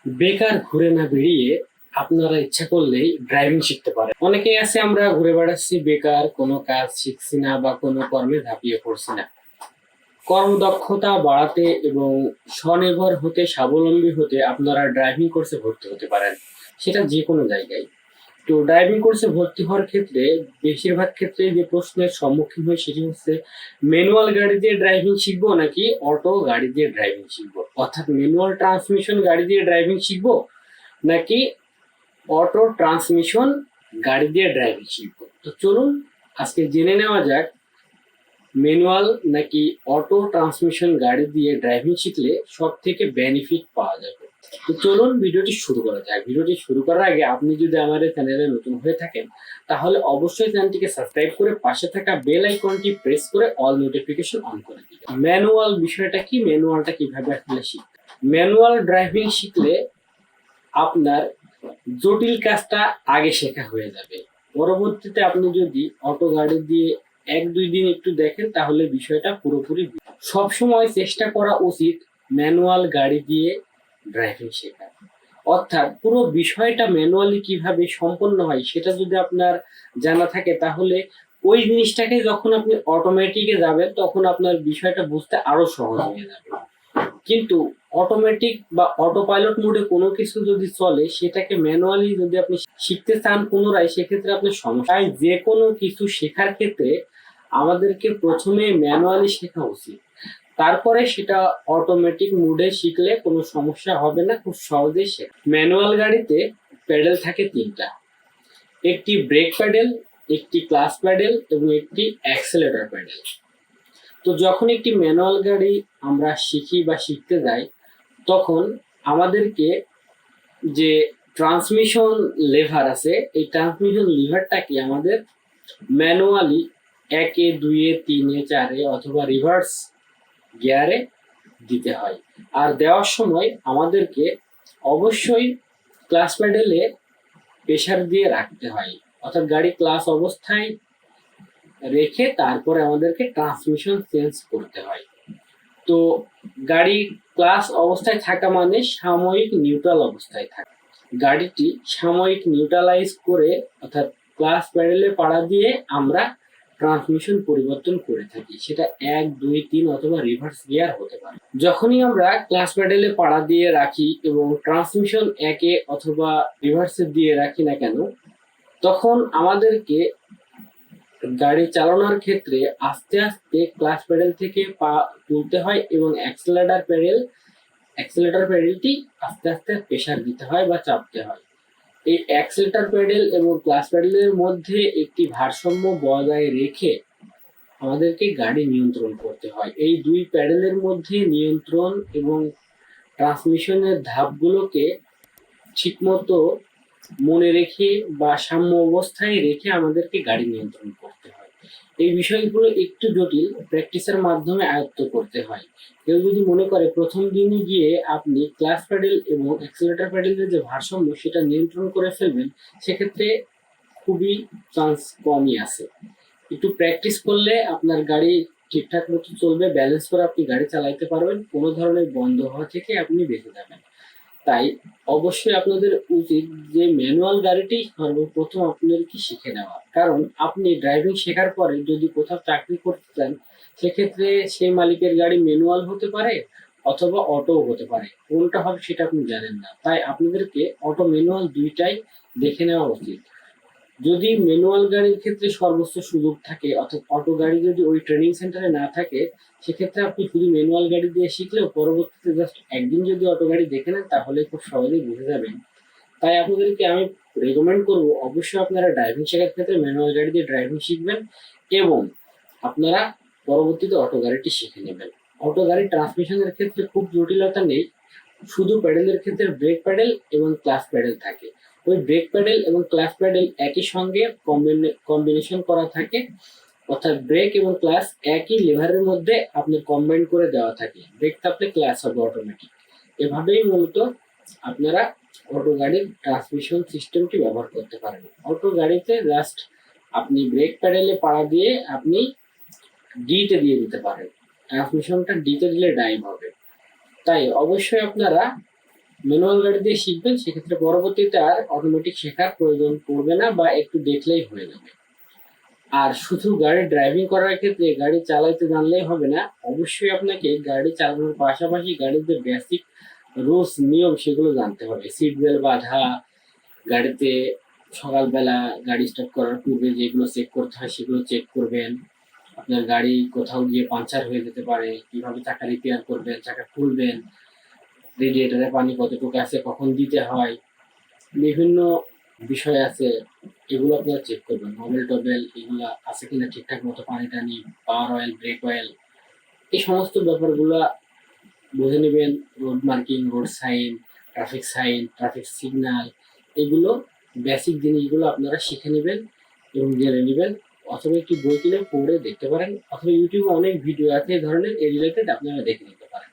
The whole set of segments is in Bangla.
বেকার ঘুরে না বেরিয়ে আপনারা ইচ্ছা করলেই ড্রাইভিং শিখতে পারেন। অনেকেই আছে আমরা ঘুরে বেড়াচ্ছি বেকার, কোনো কাজ শিখছি না বা কোনো কর্মে ঝাঁপিয়ে পড়ছি না। কর্মদক্ষতা বাড়াতে এবং স্বনির্ভর হতে, স্বাবলম্বী হতে আপনারা ড্রাইভিং কোর্সে ভর্তি হতে পারেন, সেটা যে কোনো জায়গায়। তো ড্রাইভিং কোর্সে ভর্তি হওয়ার ক্ষেত্রে বেশিরভাগ ক্ষেত্রে যে প্রশ্নের সম্মুখীন হয় সেটি হচ্ছে, ম্যানুয়াল গাড়ি দিয়ে ড্রাইভিং শিখবো নাকি অটো গাড়ি দিয়ে ড্রাইভিং শিখবো, অর্থাৎ ম্যানুয়াল ট্রান্সমিশন গাড়ি দিয়ে ড্রাইভিং শিখবো নাকি অটো ট্রান্সমিশন গাড়ি দিয়ে ড্রাইভিং শিখবো। তো চলুন আজকে জেনে নেওয়া যাক ম্যানুয়াল নাকি অটো ট্রান্সমিশন গাড়ি দিয়ে ড্রাইভিং শিখলে সব থেকে বেনিফিট পাওয়া যাবে। তো চলুন ভিডিওটি শুরু করা যাক। ভিডিওটি শুরু করার আগে আপনি যদি আমাদের চ্যানেলে নতুন হয়ে থাকেন তাহলে অবশ্যই চ্যানেলটিকে সাবস্ক্রাইব করে পাশে থাকা বেল আইকনটি প্রেস করে অল নোটিফিকেশন অন করে দিবেন। ম্যানুয়াল বিষয়টা কি, ম্যানুয়ালটা কিভাবে আসলে শিখতে? ম্যানুয়াল ড্রাইভিং শিখলে আপনার জটিল কাজটা আগে শেখা হয়ে যাবে। পরবর্তীতে আপনি যদি অটো গাড়ি দিয়ে 1-2 দিন একটু দেখেন তাহলে বিষয়টা পুরোপুরি। সবসময় চেষ্টা করা উচিত ম্যানুয়াল গাড়ি দিয়ে ড্রাইভিং শেখা, অর্থাৎ পুরো বিষয়টা ম্যানুয়ালি কিভাবে সম্পন্ন হয় সেটা যদি আপনার জানা থাকে তাহলে ওই জিনিসটাকে যখন আপনি অটোমেটিকে যাবেন তখন আপনার বিষয়টা বুঝতে আরো সহজ হয়ে যাবে। কিন্তু অটোমেটিক বা অটো পাইলট মোডে কোনো কিছু যদি চলে সেটাকে ম্যানুয়ালি যদি আপনি শিখতে চান পুনরায়, সেক্ষেত্রে আপনার সমস্যা। তাই যে কোনো কিছু শেখার ক্ষেত্রে আমাদেরকে প্রথমে ম্যানুয়ালি শেখা উচিত, তারপরে সেটা অটোমেটিক মোডে শিখলে কোনো সমস্যা হবে না, খুব সহজেই শেখা। ম্যানুয়াল গাড়িতে প্যাডেল থাকে 3টা, একটি ব্রেক প্যাডেল, একটি ক্লাচ প্যাডেল এবং একটি অ্যাক্সেলেটর প্যাডেল। তো যখন একটি ম্যানুয়াল গাড়ি আমরা শিখি বা শিখতে যাই তখন আমাদেরকে যে ট্রান্সমিশন লেভার আছে এই ট্রান্সমিশন লিভারটাকে আমাদের ম্যানুয়ালি 1-এ, 2-এ, 3-এ, 4-এ অথবা রিভার্স গিয়ারে দিতে হয়। আর দেওয়ার সময় আমাদেরকে অবশ্যই ক্লাচ প্যাডেলে প্রেসার দিয়ে রাখতে হয়, অর্থাৎ গাড়ি ক্লাচ অবস্থায় রেখে তারপরে আমাদেরকে ট্রান্সমিশন চেঞ্জ করতে হয়। তো গাড়ি ক্লাচ অবস্থায় থাকা মানে সাময়িক নিউট্রাল অবস্থায় থাকা। গাড়িটি সাময়িক নিউট্রালাইজ করে অর্থাৎ ক্লাচ প্যাডেলে পাড়া দিয়ে আমরা ট্রান্সমিশন পরিবর্তন করে থাকি, সেটা 1, 2, 3 অথবা রিভার্স গিয়ার হতে পারে। যখনই আমরা ক্লাচ প্যাডেলে পাড়া দিয়ে রাখি এবং ট্রান্সমিশন 1-এ অথবা রিভার্সে দিয়ে রাখি না কেন, তখন আমাদেরকে গাড়ি চালানোর ক্ষেত্রে আস্তে আস্তে ক্লাচ প্যাডেল থেকে পা তুলতে হয় এবং অ্যাক্সেলেটর প্যাডেলটি আস্তে আস্তে প্রেসার দিতে হয় বা চাপতে হয়। এই অ্যাক্সেলেটর প্যাডেল এবং ক্লাচ প্যাডেলের মধ্যে একটি ভারসাম্য বজায় রেখে আমাদেরকে গাড়ি নিয়ন্ত্রণ করতে হয়। এই 2 প্যাডেলের মধ্যে নিয়ন্ত্রণ এবং ট্রান্সমিশনের ধাপগুলোকে ঠিকমতো মনে রেখে বা সাম্য অবস্থায় রেখে আমাদেরকে গাড়ি নিয়ন্ত্রণ করতে হয়। এই বিষয়গুলো একটু জটিল, প্র্যাকটিসের মাধ্যমে আয়ত্ত করতে হয়। কেউ যদি মনে করে প্রথম দিনই গিয়ে আপনি ক্লাচ প্যাডেল এবং অ্যাক্সেলেটর প্যাডেলের যে ভারসাম্য সেটা নিয়ন্ত্রণ করে ফেলবেন, সেক্ষেত্রে খুবই চান্স কমই আছে। একটু প্র্যাকটিস করলে আপনার গাড়ি ঠিকঠাক মতো চলবে, ব্যালেন্স করে আপনি গাড়ি চালাইতে পারবেন, কোনো ধরনের বন্ধ হওয়া থেকে আপনি বেঁচে যাবেন। তাই অবশ্যই আপনাদের উচিত যে ম্যানুয়াল গাড়িটি সর্বপ্রথম আপনাদেরকে শিখে নেওয়া, কারণ আপনি ড্রাইভিং শেখার পরে যদি কোথাও চাকরি করতে চান সেক্ষেত্রে সেই মালিকের গাড়ি ম্যানুয়াল হতে পারে অথবা অটো হতে পারে, কোনটা হবে সেটা আপনি জানেন না। তাই আপনাদেরকে অটো ম্যানুয়াল দুইটাই দেখে নেওয়া উচিত। যদি ম্যানুয়াল গাড়ির ক্ষেত্রে সর্বোচ্চ সুযোগ থাকে, অর্থাৎ অটো গাড়ি যদি ওই ট্রেনিং সেন্টারে না থাকে, সেক্ষেত্রে আপনি শুধু ম্যানুয়াল গাড়ি দিয়ে শিখলেও পরবর্তীতে জাস্ট একদিন যদি অটো গাড়ি দেখে নেন তাহলে খুব সহজেই বুঝে যাবেন। তাই আপনাদেরকে আমি রেকমেন্ড করব অবশ্যই আপনারা ড্রাইভিং শেখার ক্ষেত্রে ম্যানুয়াল গাড়ি দিয়ে ড্রাইভিং শিখবেন এবং আপনারা পরবর্তীতে অটো গাড়িটি শিখে নেবেন। অটো গাড়ির ট্রান্সমিশনের ক্ষেত্রে খুব জটিলতা নেই, শুধু প্যাডেলের ক্ষেত্রে ব্রেক প্যাডেল এবং ক্লাচ প্যাডেল থাকে। ওই ব্রেক প্যাডেল এবং ক্লাচ প্যাডেল একই সঙ্গে কম্বিনেশন করা থাকে, অর্থাৎ ব্রেক এবং ক্লাচ একই লিভারের মধ্যে আপনার কম্বাইন করে দেওয়া থাকে। ব্রেক চাপলে ক্লাচ হবে অটোমেটিক। এভাবেই মূলত আপনারা অটো গাড়ির ট্রান্সমিশন সিস্টেমটি ব্যবহার করতে পারেন। অটো গাড়িতে জাস্ট আপনি ব্রেক প্যাডেলে পাড়া দিয়ে আপনি ডিতে দিয়ে দিতে পারেন, ট্রান্সমিশনটা ডিতে দিলে ড্রাইভ হবে। তাই অবশ্যই আপনারা ম্যানুয়াল গাড়ি দিয়ে শিখবেন, সেক্ষেত্রে পরবর্তীতে আর অটোমেটিক শেখার প্রয়োজন পড়বে না বা একটু দেখলেই হয়ে যাবে। আর শুধু গাড়ি ড্রাইভিং করার ক্ষেত্রে গাড়ি চালাইতে জানলেই হবে না, অবশ্যই আপনাকে গাড়ি চালানোর পাশাপাশি গাড়ির যে বেসিক রুলস নিয়ম সেগুলো জানতে হবে। সিট বেল্ট বাঁধা, গাড়িতে সকালবেলা গাড়ি স্টার্ট করার পূর্বে যেগুলো চেক করতে হয় সেগুলো চেক করবেন। আপনার গাড়ি কোথাও গিয়ে পাংচার হয়ে যেতে পারে, কিভাবে চাকা রিপেয়ার করবেন, চাকা খুলবেন, রেডিয়েটরে পানি কতটুকু আছে, কখন দিতে হয়, বিভিন্ন বিষয় আছে, এগুলো আপনারা চেক করবেন। মোবিল টোবেল এগুলো আছে কিনা ঠিকঠাক মতো, পানি টানি, পাওয়ার অয়েল, ব্রেক অয়েল, এই সমস্ত ব্যাপারগুলো বুঝে নেবেন। Road marking, road sign, traffic sign, traffic signal, এগুলো বেসিক জিনিসগুলো আপনারা শিখে নেবেন এবং জেনে নেবেন। অথবা একটি বই কিনে পড়ে দেখতে পারেন, অথবা ইউটিউবে অনেক ভিডিও আছে এই ধরনের, এই রিলেটেড আপনারা দেখে নিতে পারেন।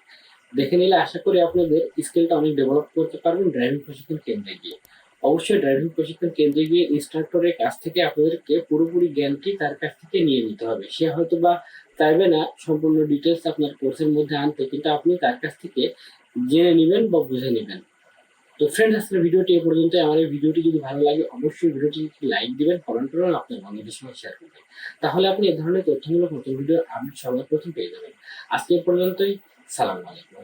দেখে নিলে আশা করি আপনাদের স্কিলটা অনেক ডেভেলপ করতে পারবেন ড্রাইভিং প্রশিক্ষণ কেন্দ্রে গিয়ে। অবশ্যই ড্রাইভিং প্রশিক্ষণ কেন্দ্রে গিয়ে ইনস্ট্রাক্টরের কাছ থেকে আপনাদেরকে পুরোপুরি জ্ঞানটি তার কাছ থেকে নিয়ে নিতে হবে। সে হয়তো বা চাইবে না সম্পূর্ণ ডিটেলস আপনার কোর্সের মধ্যে আনতে, কিন্তু আপনি তার কাছ থেকে জেনে নেবেন বা বুঝে নেবেন। তো ফ্রেন্ডস, আজকের ভিডিওটি এ পর্যন্ত। আমার এই ভিডিওটি যদি ভালো লাগে অবশ্যই ভিডিওটি লাইক দিবেন, কমেন্ট করবেন, আপনার বন্ধুদের সঙ্গে শেয়ার করবেন। তাহলে আপনি এ ধরনের তথ্যমূলক নতুন ভিডিও আপনি সবার প্রথম পেয়ে যাবেন। আজকে এ পর্যন্তই। সালাম আলাইকুম।